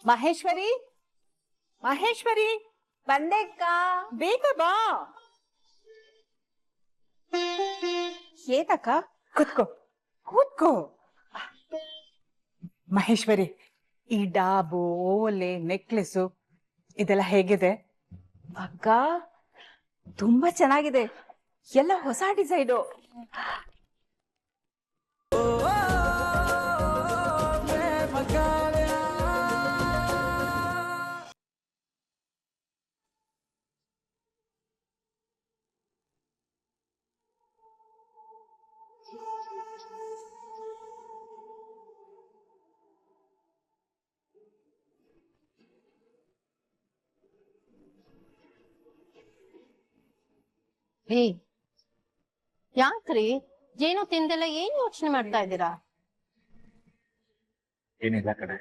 ಮಹೇಶ್ವರಿ ಮಹೇಶ್ವರಿ ಬಂದೆಕ್ಕ ಬೇಗ ಬಾ. ಏತಕ್ಕ ಕೂತ್ಕೋ ಕೂತ್ಕೋ. ಮಹೇಶ್ವರಿ, ಈ ಡಾಬು ಓಲೆ ನೆಕ್ಲೆಸು ಇದೆಲ್ಲ ಹೇಗಿದೆ? ಅಕ್ಕ ತುಂಬಾ ಚೆನ್ನಾಗಿದೆ, ಎಲ್ಲ ಹೊಸ ಡಿಸೈನು. ಯಾಕ್ರಿ ಏನು ತಿಂದೆಲ್ಲ ಏನ್ ಯೋಚನೆ ಮಾಡ್ತಾ ಇದ್ದೀರಾ? ಏನಿಲ್ಲ ಕಡೆ,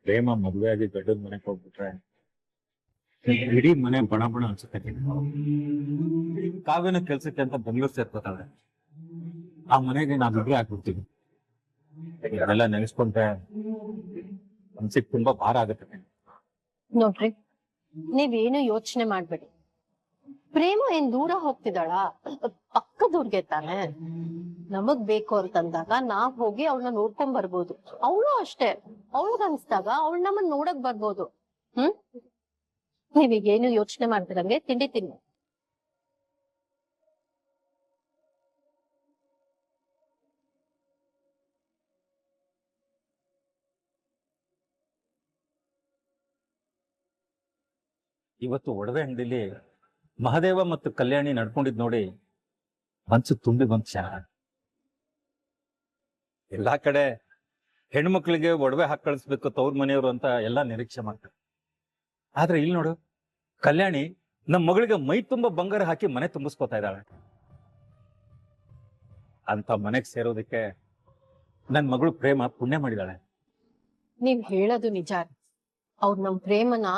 ಪ್ರೇಮ ಮದುವೆ ಆಗಿ ಗಡ್ಡದ ಮನೆಗೆ ಹೋಗ್ಬಿಟ್ರೆ ಇಡೀ ಮನೆ ಬಣ ಬಣ ಅನ್ಸುತ್ತೆ. ಕಾವ್ಯನ ಕೆಲ್ಸಕ್ಕೆ ಅಂತ ಬೆಂಗಳೂರು ಸೇರ್ಕೋತಾಳೆ. ಆ ಮನೆಗೆ ನಾವಿಬ್ರೆ ಆಗ್ಬಿಡ್ತೀವಿ. ಅದೆಲ್ಲ ನೆನೆಸ್ಕೊಂಡ್ರೆ ಮನ್ಸಿಗೆ ತುಂಬಾ ಭಾರ ಆಗುತ್ತೆ. ನೋಡ್ರಿ, ನೀವೇನು ಯೋಚನೆ ಮಾಡ್ಬೇಡಿ. ಪ್ರೇಮ ಏನ್ ದೂರ ಹೋಗ್ತಿದ್ದಾಳ? ಪಕ್ಕದೂರ್ಗೆ ತಾನೆ. ನಮಗ್ ಬೇಕು ಅಂತಂದಾಗ ನಾವ್ ಹೋಗಿ ಅವಳನ್ನ ನೋಡ್ಕೊಂಡ್ ಬರ್ಬೋದು. ಅವಳು ಅಷ್ಟೇ, ಅವಳಗ್ ಅನ್ಸ್ದಾಗ ಅವಳು ನಮ್ಮನ್ನ ನೋಡಕ್ ಬರ್ಬೋದು. ನೀವೀಗೇನು ಯೋಚನೆ ಮಾಡ್ತಿರಂಗೆ ತಿಂಡಿ ತಿನ್ನಿ. ಇವತ್ತು ಒಡವೆ ಅಂಗಡಿಲಿ ಮಹದೇವ ಮತ್ತು ಕಲ್ಯಾಣಿ ನಡ್ಕೊಂಡಿದ್ ನೋಡಿ ಮನ್ಸು ತುಂಬಿ ಬಂತ. ಎಲ್ಲಾ ಕಡೆ ಹೆಣ್ಮಕ್ಳಿಗೆ ಒಡವೆ ಹಾಕಿ ಕಳಿಸ್ಬೇಕು ತವ್ರ ಮನೆಯವರು ಅಂತ ಎಲ್ಲಾ ನಿರೀಕ್ಷೆ ಮಾಡ್ತಾರೆ. ಆದ್ರೆ ಇಲ್ಲಿ ನೋಡು, ಕಲ್ಯಾಣಿ ನಮ್ಮ ಮಗಳಿಗೆ ಮೈ ತುಂಬಾ ಬಂಗಾರ ಹಾಕಿ ಮನೆ ತುಂಬಿಸ್ಕೊತಾ ಇದ್ದಾಳೆ. ಅಂತ ಮನೆಗ್ ಸೇರೋದಕ್ಕೆ ನನ್ ಮಗಳು ಪ್ರೇಮ ಪುಣ್ಯ ಮಾಡಿದಾಳೆ. ನೀವ್ ಹೇಳೋದು ನಿಜ. ಅವ್ರು ನಮ್ ಪ್ರೇಮನ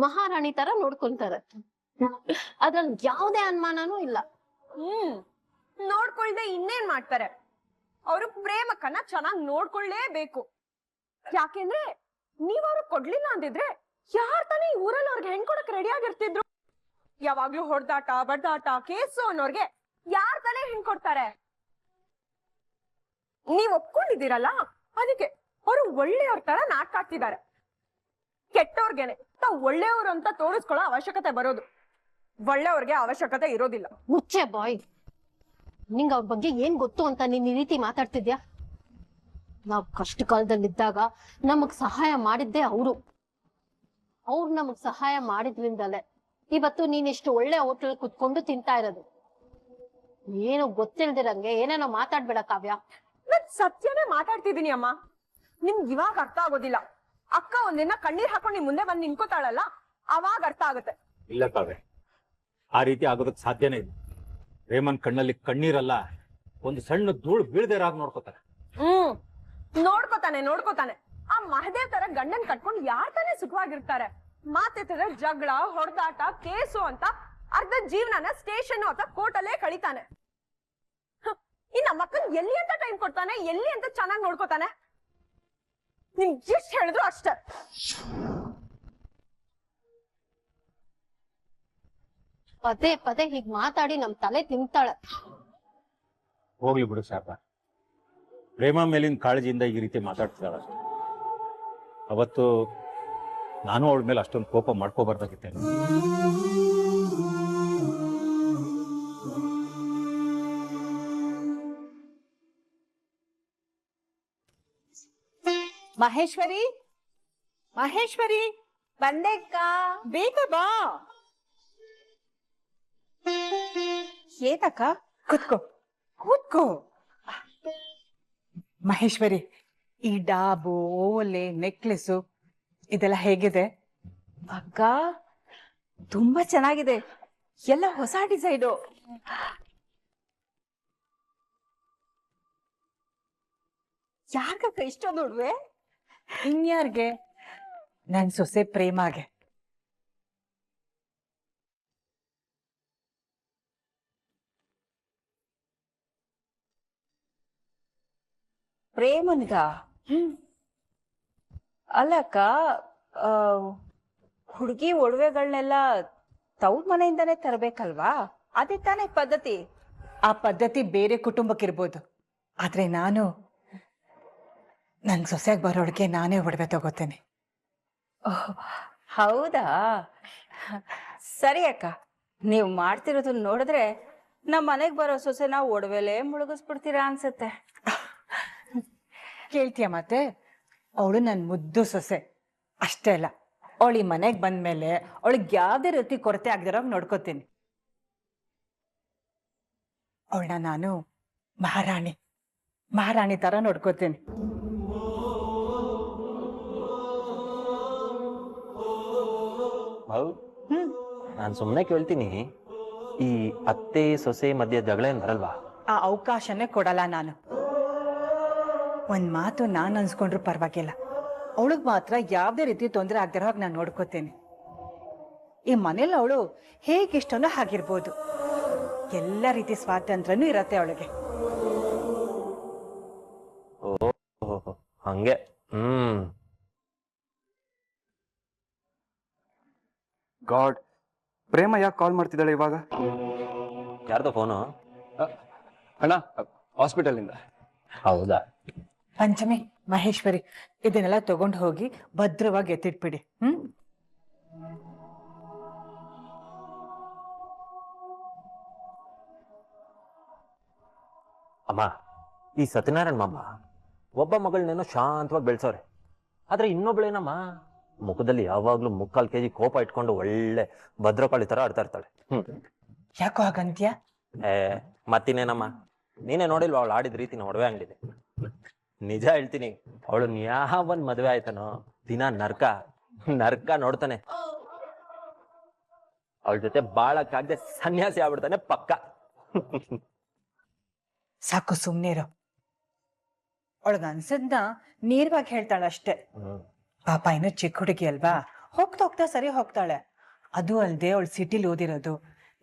ಮಹಾರಾಣಿ ತರ ನೋಡ್ಕೊಂತಾರೆ. ಅದ್ರಲ್ಲಿ ಯಾವ್ದೇ ಅನುಮಾನನೂ ಇಲ್ಲ. ನೋಡ್ಕೊಳ್ದೆ ಇನ್ನೇನ್ ಮಾಡ್ತಾರೆ? ಅವರು ಪ್ರೇಮಕ್ಕನ್ನ ಚೆನ್ನಾಗ್ ನೋಡ್ಕೊಳ್ಳೇಬೇಕು. ಯಾಕೆಂದ್ರೆ ನೀವ್ ಅವ್ರಿಗೆ ಕೊಡ್ಲಿಲ್ಲ ಅಂದಿದ್ರೆ ಯಾರ್ ತಾನೇ ಈ ಊರಲ್ಲಿ ಅವ್ರಿಗೆ ಹೆಣ್ಕೊಡಕ್ ರೆಡಿ ಆಗಿರ್ತಿದ್ರು? ಯಾವಾಗ್ಲೂ ಹೊಡ್ದಾಟ ಬಡ್ದಾಟ ಕೇಸು ಅನ್ನೋರ್ಗೆ ಯಾರ್ ತಾನೇ ಹೆಣ್ಕೊಡ್ತಾರೆ? ನೀವ್ ಒಪ್ಕೊಂಡಿದ್ದೀರಲ್ಲ, ಅದಕ್ಕೆ ಅವರು ಒಳ್ಳೆಯವ್ರ ತರ ನಾಟಕ ಆಡ್ತಿದ್ದಾರೆ. ಕೆಟ್ಟವ್ರಿಗೆನೆ ತಾವ್ ಒಳ್ಳೆಯವರು ಅಂತ ತೋರಿಸ್ಕೊಳ್ಳೋ ಅವಶ್ಯಕತೆ ಬರೋದು, ಒಳ್ಳೆಯವ್ರಿಗೆ ಅವಶ್ಯಕತೆ ಇರೋದಿಲ್ಲ. ಮುಚ್ಚೆ ಬಾಯ್. ನಿಂಗ ಅವ್ರ ಬಗ್ಗೆ ಏನ್ ಗೊತ್ತು ಅಂತ ನೀನ್ ಈ ರೀತಿ ಮಾತಾಡ್ತಿದ್ಯಾ? ನಾವ್ ಕಷ್ಟ ಕಾಲದಲ್ಲಿದ್ದಾಗ ನಮಗ್ ಸಹಾಯ ಮಾಡಿದ್ದೆ ಅವ್ರು ನಮಗ್ ಸಹಾಯ ಮಾಡಿದ್ರಿಂದಲೇ ಇವತ್ತು ನೀನ್ ಇಷ್ಟು ಒಳ್ಳೆ ಹೋಟೆಲ್ ಕುತ್ಕೊಂಡು ತಿಂತಾ ಇರೋದು. ಏನು ಗೊತ್ತಿಲ್ದಿರಂಗೆ ಏನೇನೋ ಮಾತಾಡ್ಬೇಡ ಕಾವ್ಯ. ನಾನ್ ಸತ್ಯನೇ ಮಾತಾಡ್ತಿದೀನಿ ಅಮ್ಮ. ನಿಮ್ಗೆ ಇವಾಗ ಅರ್ಥ ಆಗೋದಿಲ್ಲ. ಅಕ್ಕ ಒಂದಿನ ಕಣ್ಣೀರ್ ಹಾಕೊಂಡು ನಿಮ್ ಮುಂದೆ ಬಂದು ನಿಂತ್ಕೋತಾಳಲ್ಲ, ಅವಾಗ ಅರ್ಥ ಆಗುತ್ತೆ. ಇಲ್ಲ ಕಾವ್ಯ, ಆ ರೀತಿ ಆಗೋದಕ್ ಸಾಧ್ಯನೇ ಇಲ್ಲ. ಪ್ರೇಮನ್ ಕಣ್ಣಲ್ಲಿ ಕಣ್ಣೀರಲ್ಲ, ಒಂದು ಸಣ್ಣ ಧೂಳು ಬೀಳ್ದೇರಾಗ್ ನೋಡ್ಕೋತಾರೆ. ನೋಡ್ಕೋತಾನೆ. ಆ ಮಹದೇವ್ ತರ ಗಂಡನ್ ಕಟ್ಕೊಂಡು ಯಾರ್ ತಾನೇ ಸುಖವಾಗಿರ್ತಾರೆ? ಮಾತೆತ್ತಿದ್ರೆ ಜಗಳ ಹೊಡೆದಾಟ ಕೇಸು ಅಂತ ಅರ್ಧ ಜೀವನನ ಸ್ಟೇಷನ್ ಅಥವಾ ಕೋರ್ಟಲ್ಲೇ ಕಳಿತಾನೆ. ಇನ್ನ ಮಕ್ಕಳು ಎಲ್ಲಿ ಅಂತ ಟೈಮ್ ಕೊಡ್ತಾನೆ, ಎಲ್ಲಿ ಅಂತ ಚೆನ್ನಾಗಿ ನೋಡ್ಕೋತಾನೆ? ನಿಮ್ ಎಷ್ಟ್ ಹೇಳಿದ್ರು ಅಷ್ಟೇ. ಪದೇ ಹೀಗ್ ಮಾತಾಡಿ ನಮ್ ತಲೆ ತಿಂತಾಳೆ. ಹೋಗ್ಲಿ ಬಿಡು ಶಾಪ. ಪ್ರೇಮ ಮೇಲಿನ ಕಾಳಜಿಯಿಂದ ಈ ರೀತಿ ಮಾತಾಡ್ತಿದ್ದಾಳ. ಅವತ್ತು ನಾನು ಅವಳ ಮೇಲೆ ಅಷ್ಟೊಂದು ಕೋಪ ಮಾಡ್ಕೋಬಾರ್ದಾಗಿತ್ತೆ. ಮಹೇಶ್ವರಿ ಬಂದೆಕ್ಕ ಬೇಗ ಬಾ. ಏತಕ್ಕ ಕೂತ್ಕೋ ಕೂತ್ಕೋ. ಮಹೇಶ್ವರಿ, ಈ ಡಾಬು ಓಲೆ ನೆಕ್ಲೆಸು ಇದೆಲ್ಲ ಹೇಗಿದೆ? ಅಕ್ಕ ತುಂಬಾ ಚೆನ್ನಾಗಿದೆ, ಎಲ್ಲ ಹೊಸ ಡಿಸೈನು. ಯಾರ್ಗಕ್ಕ ಇಷ್ಟೊಂದು ಉಡ್ವೆ? ಇನ್ಯಾರ್ಗೆ? ನನ್ ಸೊಸೆ ಪ್ರೇಮಾಗೆ. ಪ್ರೇಮನ್ಗ? ಅಲ್ಲ ಅಕ್ಕ, ಹುಡುಗಿ ಒಡವೆಗಳನ್ನೆಲ್ಲ ತವ್ರ ಮನೆಯಿಂದಾನೇ ತರಬೇಕಲ್ವಾ? ಅದೇ ತಾನೇ ಪದ್ಧತಿ. ಆ ಪದ್ಧತಿ ಬೇರೆ ಕುಟುಂಬಕ್ಕಿರ್ಬೋದು, ಆದ್ರೆ ನಾನು ನನ್ ಸೊಸೆಗೆ ಬರೋಳಿಗೆ ನಾನೇ ಒಡವೆ ತಗೋತೇನೆ. ಹೌದಾ? ಸರಿ ಅಕ್ಕ, ನೀವು ಮಾಡ್ತಿರೋದನ್ನ ನೋಡಿದ್ರೆ ನಮ್ಮ ಮನೆಗೆ ಬರೋ ಸೊಸೆ ನಾವು ಒಡವೆಲೆ ಮುಳುಗಿಸ್ಬಿಡ್ತೀರಾ ಅನ್ಸುತ್ತೆ. ಕೇಳ್ತೀಯ ಮತ್ತೆ? ಅವಳು ನನ್ ಮುದ್ದು ಸೊಸೆ ಅಷ್ಟೇ ಅಲ್ಲ, ಅವಳು ಈ ಮನೆಗೆ ಬಂದ್ಮೇಲೆ ಅವಳಿಗೆ ಯಾವ್ದೇ ರೀತಿ ಕೊರತೆ ಆಗದಿರೋ ನೋಡ್ಕೋತೀನಿ. ಅವಳನ್ನ ನಾನು ಮಹಾರಾಣಿ ತರ ನೋಡ್ಕೋತೀನಿ. ಹೌದು. ನಾನು ಸುಮ್ಮನೆ ಕೇಳ್ತೀನಿ, ಈ ಅತ್ತೆ ಸೊಸೆ ಮಧ್ಯೆ ಜಗಳ ಏನ್ ಬರಲ್ವಾ? ಆ ಅವಕಾಶನೇ ಕೊಡಲ್ಲ ನಾನು. ಒಂದ್ ಮಾತು ನಾನು ಅನ್ಸ್ಕೊಂಡ್ರು ಪರವಾಗಿಲ್ಲ, ಅವಳಿಗೆ ಮಾತ್ರ ಯಾವ್ದೇ ರೀತಿ ತೊಂದರೆ ಆಗದಿರೋ ಹಾಗೆ ನಾನು ನೋಡ್ಕೋತೇನೆ. ಈ ಮನೇಲಿ ಅವಳು ಹೇಗಿಷ್ಟನೋ ಹಾಗಿರ್ಬೋದು, ಎಲ್ಲ ರೀತಿ ಸ್ವಾತಂತ್ರ್ಯನೂ ಇರತ್ತೆ ಅವಳಿಗೆ. ಓಹೋ, ಹಂಗೆ. ಗಾಡ್, ಪ್ರೇಮ ಯಾಕೆ ಕಾಲ್ ಮಾಡ್ತಿದ್ದಾಳೆ ಇವಾಗ? ಯಾರ್ದು ಫೋನು? ಅಣ್ಣ, ಹಾಸ್ಪಿಟಲ್ ಇಂದ. ಹೌದಾ? ಪಂಚಮಿ, ಮಹೇಶ್ವರಿ, ಇದನ್ನೆಲ್ಲ ತಗೊಂಡು ಹೋಗಿ ಭದ್ರವಾಗಿ ಎತ್ತಿಟ್ಬಿಡಿ. ಅಮ್ಮ, ಈ ಸತ್ಯನಾರಾಯಣ ಮಾಮ ಒಬ್ಬ ಮಗಳನ್ನೇನೋ ಶಾಂತವಾಗಿ ಬೆಳೆಸೋರೆ, ಆದ್ರೆ ಇನ್ನೊಬ್ಳೇನಮ್ಮ ಮುಖದಲ್ಲಿ ಯಾವಾಗ್ಲೂ 3/4 kg ಕೋಪ ಇಟ್ಕೊಂಡು ಒಳ್ಳೆ ಭದ್ರಕಾಳಿ ತರ ಆಡ್ತಾ ಇರ್ತಾಳೆ. ಯಾಕೋ ಹಾಗಂತ್ಯ? ಮತ್ತಿನೇನಮ್ಮ, ನೀನೇ ನೋಡಿಲ್ವಾ ಅವಳು ಆಡಿದ ರೀತಿನ ಒಡವೆ ಅಂಗಡಿದೆ. ನಿಜ ಹೇಳ್ತೀನಿ, ಅವಳು ಯಾವನ್ ಮದ್ವೆ ಆಯ್ತಾನೋ ದಿನ ನರ್ಕ ನೋಡ್ತಾನೆ. ಅವಳ ಜೊತೆ ಬಾಳಕ್ಕಾಗದೆ ಸನ್ಯಾಸಿ ಆಗ್ಬಿಡ್ತಾನೆ ಪಕ್ಕ. ಸಾಕು, ಸುಮ್ನಿರು. ಅವಳಗ ಅನ್ಸದ್ನ ನೇರವಾಗಿ ಹೇಳ್ತಾಳಷ್ಟೆ. ಪಾಪ ಇನ್ನು ಚಿಕ್ಕ ಹುಡುಗಿ ಅಲ್ವಾ, ಹೋಗ್ತಾ ಸರಿ ಹೋಗ್ತಾಳೆ. ಅದು ಅಲ್ದೆ ಅವಳು ಸಿಟಿಲಿ ಓದಿರೋದು,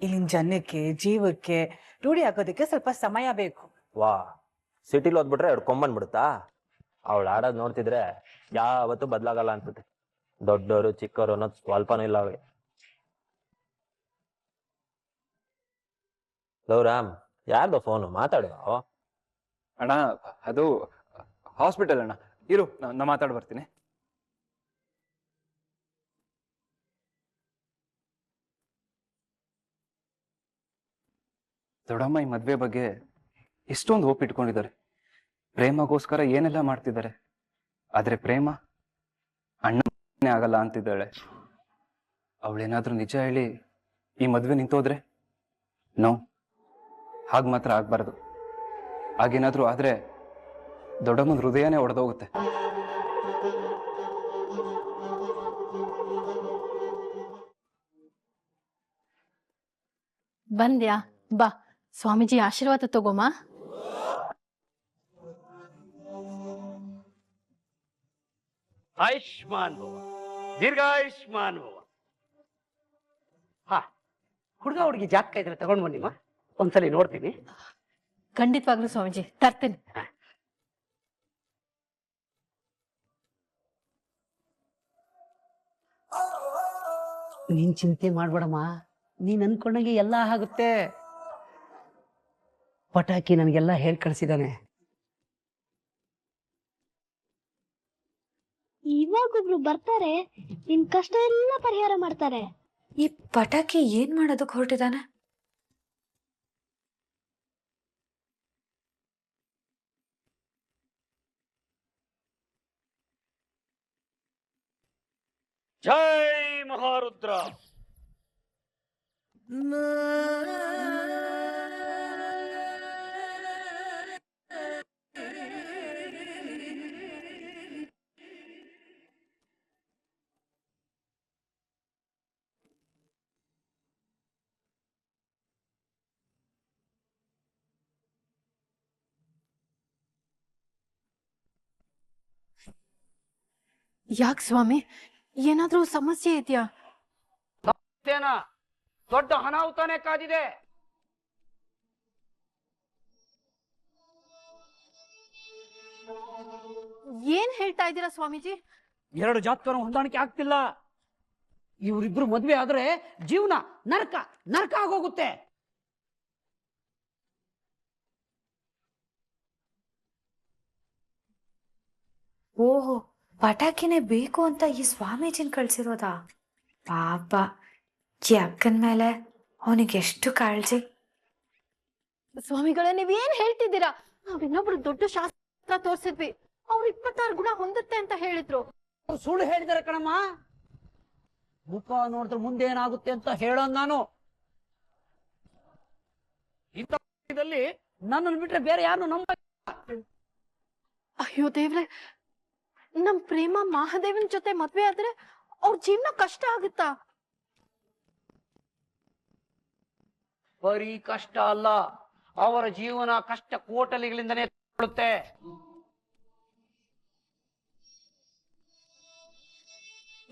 ಇಲ್ಲಿನ ಜನಕ್ಕೆ ಜೀವಕ್ಕೆ ರೂಢಿ ಆಗೋದಕ್ಕೆ ಸ್ವಲ್ಪ ಸಮಯ ಬೇಕು. ವಾ, ಸಿಟಿಲಿ ಓದ್ಬಿಟ್ರೆ 2 ಕೊಂಬನ್ಬಿಡುತ್ತಾ? ಅವಳು ಆಡೋದ್ ನೋಡ್ತಿದ್ರೆ ಯಾವತ್ತೂ ಬದ್ಲಾಗಲ್ಲ ಅನ್ಸುತ್ತೆ. ದೊಡ್ಡವರು ಚಿಕ್ಕವರು ಅನ್ನೋದು ಸ್ವಲ್ಪನೂ ಇಲ್ಲ ಅವಳಿಗೆ. ಲೌರಾಮ್, ಯಾರ್ದು ಫೋನು? ಮಾತಾಡು. ಅಣ್ಣ, ಅದು ಹಾಸ್ಪಿಟಲ್ ಅಣ್ಣ. ಇರು, ನಾ ಮಾತಾಡ್ ಬರ್ತೀನಿ. ದೊಡ್ಡಮ್ಮ ಈ ಮದ್ವೆ ಬಗ್ಗೆ ಎಷ್ಟೊಂದು ಹೋಪ್ ಇಟ್ಕೊಂಡಿದ್ದಾರೆ. ಪ್ರೇಮಗೋಸ್ಕರ ಏನೆಲ್ಲ ಮಾಡ್ತಿದ್ದಾರೆ. ಆದ್ರೆ ಪ್ರೇಮ ಅಣ್ಣನೇ ಆಗಲ್ಲ ಅಂತಿದ್ದಾಳೆ. ಅವಳೇನಾದ್ರೂ ನಿಜ ಹೇಳಿ ಈ ಮದ್ವೆ ನಿಂತೋದ್ರೆ ನೋ, ಹಾಗೆ ಮಾತ್ರ ಆಗ್ಬಾರ್ದು. ಹಾಗೇನಾದ್ರೂ ಆದ್ರೆ ದೊಡ್ಡಮ್ಮನ ಹೃದಯನೇ ಒಡೆದೋಗುತ್ತೆ. ಬಂದ್ಯಾ? ಬಾ, ಸ್ವಾಮೀಜಿ ಆಶೀರ್ವಾದ ತಗೋಮ. ಆಯುಷ್ಮಾನ್ ಭವ, ದೀರ್ಘಾಯುಷ್ಮಾನ್ ಭವ. ಹಾ, ಹುಡುಗಿ ಜಾತಕ ಇದ್ರೆ ತಗೊಂಡ್ ಬನ್ನಿಮ್ಮ, ಒಂದ್ಸಲಿ ನೋಡ್ತೀನಿ. ಖಂಡಿತವಾಗ್ಲೂ ಸ್ವಾಮೀಜಿ, ತರ್ತೇನೆ. ನೀನ್ ಚಿಂತೆ ಮಾಡ್ಬೇಡಮ್ಮ, ನೀನ್ ಅನ್ಕೊಂಡಂಗೆ ಎಲ್ಲ ಆಗುತ್ತೆ. ಪಟಾಕಿ ನನಗೆಲ್ಲ ಹೇಳ್ ಕಳ್ಸಿದಾನೆ. ಇವಾಗೊಬ್ರು ಬರ್ತಾರೆ, ನಿನ್ ಕಷ್ಟ ಎಲ್ಲ ಪರಿಹಾರ ಮಾಡ್ತಾರೆ. ಈ ಪಟಾಕಿ ಏನ್ ಮಾಡೋದಕ್ಕೆ ಹೊರಟಿದಾನೆ? ಜೈ ಮಹಾರುದ್ರ. ಯಾಕೆ ಸ್ವಾಮಿ, ಏನಾದ್ರೂ ಸಮಸ್ಯೆ ಇದೆಯಾ? ದೊಡ್ಡ ಅನಾಹುತನೇ ಕಾದಿದೆ. ಏನ್ ಹೇಳ್ತಾ ಇದ್ದೀರಾ ಸ್ವಾಮೀಜಿ? ಎರಡು ಜಾತಕನ ಹೊಂದಾಣಿಕೆ ಆಗ್ತಿಲ್ಲ. ಇವರಿಬ್ರು ಮದ್ವೆ ಆದ್ರೆ ಜೀವನ ನರಕ ನರಕ ಆಗೋಗುತ್ತೆ. ಓಹೋ, ಪಟಾಕಿನೇ ಬೇಕು ಅಂತ ಈ ಸ್ವಾಮೀಜಿನ ಕಳ್ಸಿರೋದಾ? ಪಾಪ, ಈ ಅಕ್ಕನ ಮೇಲೆ ಅವನಿಗೆ ಎಷ್ಟು ಕಾಳಜಿ. ಸ್ವಾಮಿಗಳೇ, ನೀವೇನ್ ಹೇಳ್ತಿದ್ದೀರಾ? ನಾವ್ ಇನ್ನೊಬ್ರು ದೊಡ್ಡ ಶಾಸ್ತ್ರ ತೋರ್ಸಿದ್ವಿ, ಅವ್ರು 26 ಗುಣ ಹೊಂದುತ್ತೆ ಅಂತ ಹೇಳಿದ್ರು. ಅವ್ರು ಸುಳ್ಳು ಹೇಳಿದಾರೆ ಕಣಮ್ಮ. ಮುಖ ನೋಡಿದ್ರೆ ಮುಂದೆ ಏನಾಗುತ್ತೆ ಅಂತ ಹೇಳೋನ್ ನಾನು. ಇಂಥಲ್ಲಿ ನನ್ನನ್ನು ಬಿಟ್ರೆ ಬೇರೆ ಯಾರು ನಂಬ. ಅಯ್ಯೋ ದೇವ್ರೆ, ನಮ್ ಪ್ರೇಮ ಮಹಾದೇವನ್ ಜೊತೆ ಮದ್ವೆ ಆದ್ರೆ ಅವ್ರ ಜೀವನ ಕಷ್ಟ ಆಗುತ್ತಾ? ಬರೀ ಕಷ್ಟ ಅಲ್ಲ, ಅವರ ಜೀವನ ಕಷ್ಟ ಕೋಟಲಿಗಳಿಂದನೇ ಕೊಳ್ಳುತ್ತೆ.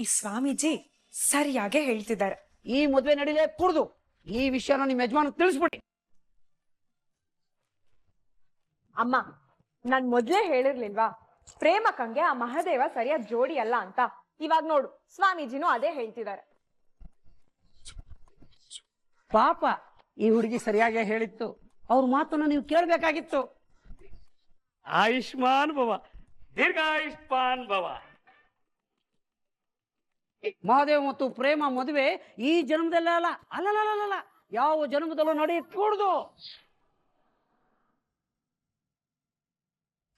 ಈ ಸ್ವಾಮೀಜಿ ಸರಿಯಾಗೆ ಹೇಳ್ತಿದ್ದಾರೆ. ಈ ಮದ್ವೆ ನಡಿಲೇ ಕೂಡ್ದು ಈ ವಿಷಯನ ನಿಮ್ ಯಜಮಾನ ತಿಳಿಸ್ಬಿಡಿ. ಅಮ್ಮ, ನಾನ್ ಮೊದ್ಲೇ ಹೇಳಿರ್ಲಿಲ್ವಾ ಪ್ರೇಮಕ್ಕಂಗೆ ಆ ಮಹಾದೇವ ಸರಿಯಾದ ಜೋಡಿ ಅಲ್ಲ ಅಂತ? ಇವಾಗ ನೋಡು, ಸ್ವಾಮೀಜಿನೂ ಅದೇ ಹೇಳ್ತಿದ್ದಾರೆ. ಪಾಪ, ಈ ಹುಡುಗಿ ಸರಿಯಾಗಿ ಹೇಳಿತ್ತು. ಅವ್ರ ಮಾತನ್ನ ನೀವು ಕೇಳ್ಬೇಕಾಗಿತ್ತು. ಆಯುಷ್ಮಾನ್ ಭವ, ದೀರ್ಘಾಯುಷ್ಮಾನ್ ಭವ. ಮಹಾದೇವ ಮತ್ತು ಪ್ರೇಮ ಮದುವೆ ಈ ಜನ್ಮದಲ್ಲ ಅಲ್ಲ ಅಲ್ಲಲ್ಲ ಯಾವ ಜನ್ಮದಲ್ಲೂ ನಡೆಯಕೂಡ್ದು.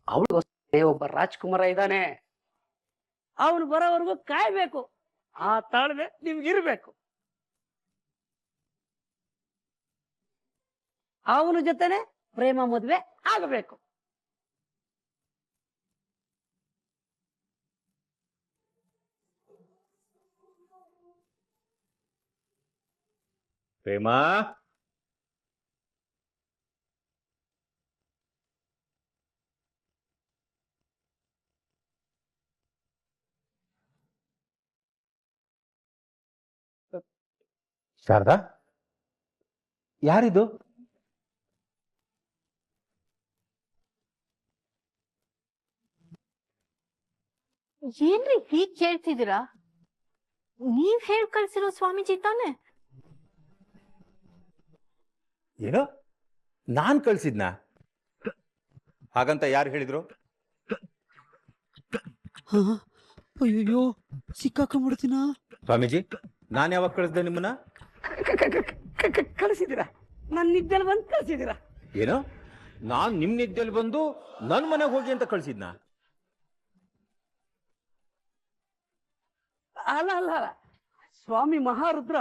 ಅವಳು ಒಬ್ಬ ರಾಜ್ಕುಮಾರ ಇದ್ದಾನೆ, ಅವನು ಬರೋವರೆಗೂ ಕಾಯ್ಬೇಕು. ಆ ತಾಳ್ಮೆ ನಿಮ್ಗಿರ್ಬೇಕು. ಅವನ ಜೊತೆನೆ ಪ್ರೇಮ ಮದುವೆ ಆಗಬೇಕು. ಪ್ರೇಮ, ಶಾರದಾ, ಯಾರಿದು? ಏನ್ರಿ ಹೀಗ್ ಕೇಳ್ತಿದ್ದೀರಾ? ನೀವ್ ಹೇಳ್ ಕಳ್ಸಿರೋ ಸ್ವಾಮೀಜಿ ತಾನೆ? ಏನೋ ನಾನ್ ಕಳ್ಸಿದ್ನ? ಹಾಗಂತ ಯಾರು ಹೇಳಿದ್ರು? ಅಯ್ಯೋ, ಸಿಕ್ಕಾಕೊಂಡ್ಬಿಡ್ತೀನ. ಸ್ವಾಮೀಜಿ, ನಾನ್ ಯಾವಾಗ ಕಳಿಸ್ದೆ ನಿಮ್ಮನ್ನ? ಕಳಿಸಿದಿರ? ನನ್ನ ನಿದ್ದೆಲ್ ಬಂದು ಕಳಿಸಿದಿರ? ಏನೋ ನಾನ್ ನಿಮ್ ನಿದ್ದೆಲ್ ಬಂದು ನನ್ ಮನೆಗೆ ಹೋಗಿ ಅಂತ ಕಳ್ಸಿದ್ನ? ಅಲ್ಲ, ಸ್ವಾಮಿ ಮಹಾರುದ್ರ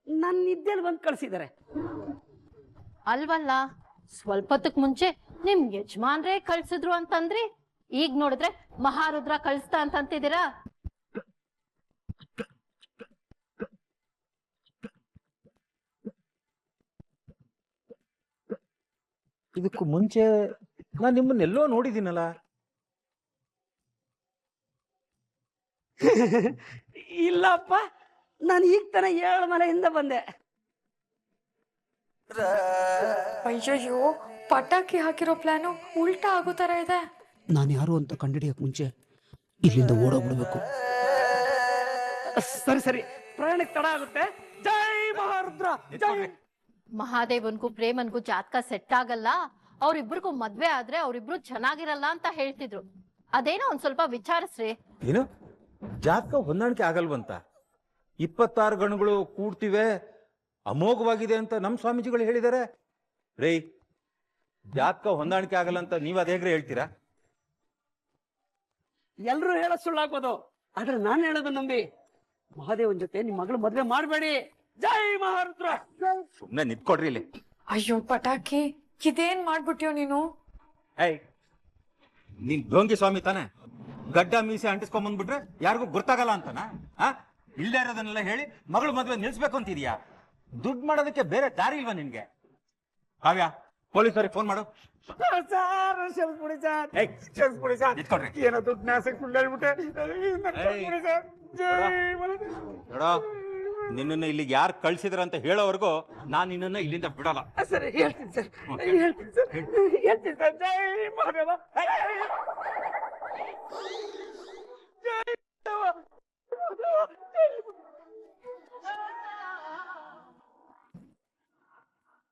ನನ್ನ ನಿದ್ದೆಲ್ ಬಂದು ಕಳಿಸಿದ್ದಾರೆ. ಅಲ್ವಲ್ಲ, ಸ್ವಲ್ಪ ಹೊತ್ತಕ್ ಮುಂಚೆ ನಿಮ್ ಯಜಮಾನ್ರೇ ಕಳ್ಸಿದ್ರು ಅಂತಂದ್ರಿ, ಈಗ ನೋಡಿದ್ರೆ ಮಹಾರುದ್ರ ಕಳಿಸ್ತಾ ಅಂತಂತಿದ್ದೀರಾ? ಇದಕ್ಕೂ ಮುಂಚೆ ನಾನ್ ನಿಮ್ಮನ್ನೆಲ್ಲೋ ನೋಡಿದ್ದೀನಲ್ಲ. ಇಲ್ಲಪ್ಪ, ನಾನು ಈಗ ತಾನೇ 7 ಮನೆಯಿಂದ ಬಂದೆ. ಅಯ್ಯಯ್ಯೋ, ಪಟಾಕಿ ಹಾಕಿರೋ ಪ್ಲಾನು ಉಲ್ಟಾ ಆಗೋ ತರ ಇದೆ. ನಾನು ಯಾರು ಅಂತ ಕಂಡಿಡಿಯಕ್ ಮುಂಚೆ ಇಲ್ಲಿಂದ ಓಡೋಗ್ಬಿಡ್ಬೇಕು. ಸರಿ, ಪ್ರಯಾಣಕ್ಕೆ ತಡ ಆಗುತ್ತೆ. ಜೈ ಮಹಾರುದ್ರ, ಜೈ. ಮಹಾದೇವನ್ಗೂ ಪ್ರೇಮನ್ಗೂ ಜಾತಕ ಸೆಟ್ ಆಗಲ್ಲ, ಅವ್ರಿಬ್ರಿಗೂ ಮದ್ವೆ ಆದ್ರೆ ಅವ್ರಿಬ್ರು ಚೆನ್ನಾಗಿರಲ್ಲ ಅಂತ ಹೇಳ್ತಿದ್ರು. ಅದೇನೋ ಒಂದ್ ಸ್ವಲ್ಪ ವಿಚಾರಿಸ್ರಿ. ಏನು ಜಾತಕ ಹೊಂದಾಣಿಕೆ ಆಗಲ್ವಂತ? 26 ಗಣಗಳು ಕೂಡ್ತಿವೆ, ಅಮೋಘವಾಗಿದೆ ಅಂತ ನಮ್ ಸ್ವಾಮೀಜಿಗಳು ಹೇಳಿದ್ದಾರೆ. ರೇ, ಜಾತಕ ಹೊಂದಾಣಿಕೆ ಆಗಲ್ಲ ಅಂತ ನೀವ್ ಅದ್ ಹೇಗ್ರೆ ಹೇಳ್ತೀರಾ? ಎಲ್ರು ಹೇಳೋ ಸುಳ್ಳಾಗ್ಬೋದು, ಆದ್ರೆ ನಾನು ಹೇಳೋದು ನಂಬಿ. ಮಹಾದೇವನ್ ಜೊತೆ ನಿಮ್ ಮಗಳು ಮದ್ವೆ ಮಾಡಬೇಡಿ. ಜೈ ಮಹಾರುದ್ರ. ಸುಮ್ನೆ ನಿಂತ್ಕೊಡ್ರಿ ಇಲ್ಲಿ. ಅಯ್ಯೋ ಪಟಾಕಿ, ಇದೇನ್ ಮಾಡ್ಬಿಟ್ಯೋ ನೀನು? ನೀನ್ ಡೋಂಗಿ ಸ್ವಾಮಿ ತಾನೆ? ಗಡ್ಡ ಮೀಸೆ ಅಂಟಿಸ್ಕೊಂಡ್ ಬಂದ್ಬಿಟ್ರೆ ಯಾರಿಗೂ ಗೊತ್ತಾಗಲ್ಲ ಅಂತನಾ? ಇಲ್ದೇ ಇರೋದನ್ನೆಲ್ಲ ಹೇಳಿ ಮಗಳು ಮದ್ವೆ ನಿಲ್ಸ್ಬೇಕು ಅಂತಿದ್ಯಾ? ದುಡ್ಡು ಮಾಡೋದಕ್ಕೆ ಬೇರೆ ದಾರಿ ಇಲ್ವಾ ನಿನ್ಗೆ? ಕಾವ್ಯ, ಪೊಲೀಸರಿಗೆ ಫೋನ್ ಮಾಡು. ಏನೋ ದುಡ್ಡು ಸುಳ್ಳು ಹೇಳ್ಬಿಟ್ಟೆ. ನೋಡೋ, ನಿನ್ನ ಇಲ್ಲಿಗೆ ಯಾರು ಕಳ್ಸಿದ್ರ ಅಂತ ಹೇಳೋವರೆಗೂ ನಾನ್ ನಿನ್ನ ಇಲ್ಲಿಂದ ಬಿಡಲ್ಲ. ಸರಿ, ಹೇಳ್ತೀನಿ ಸರ್, ಹೇಳ್ತೀನಿ ಸರ್. ಜೈ ಮಹಾದೇವ, ಜೈ ದುಡ್ಡು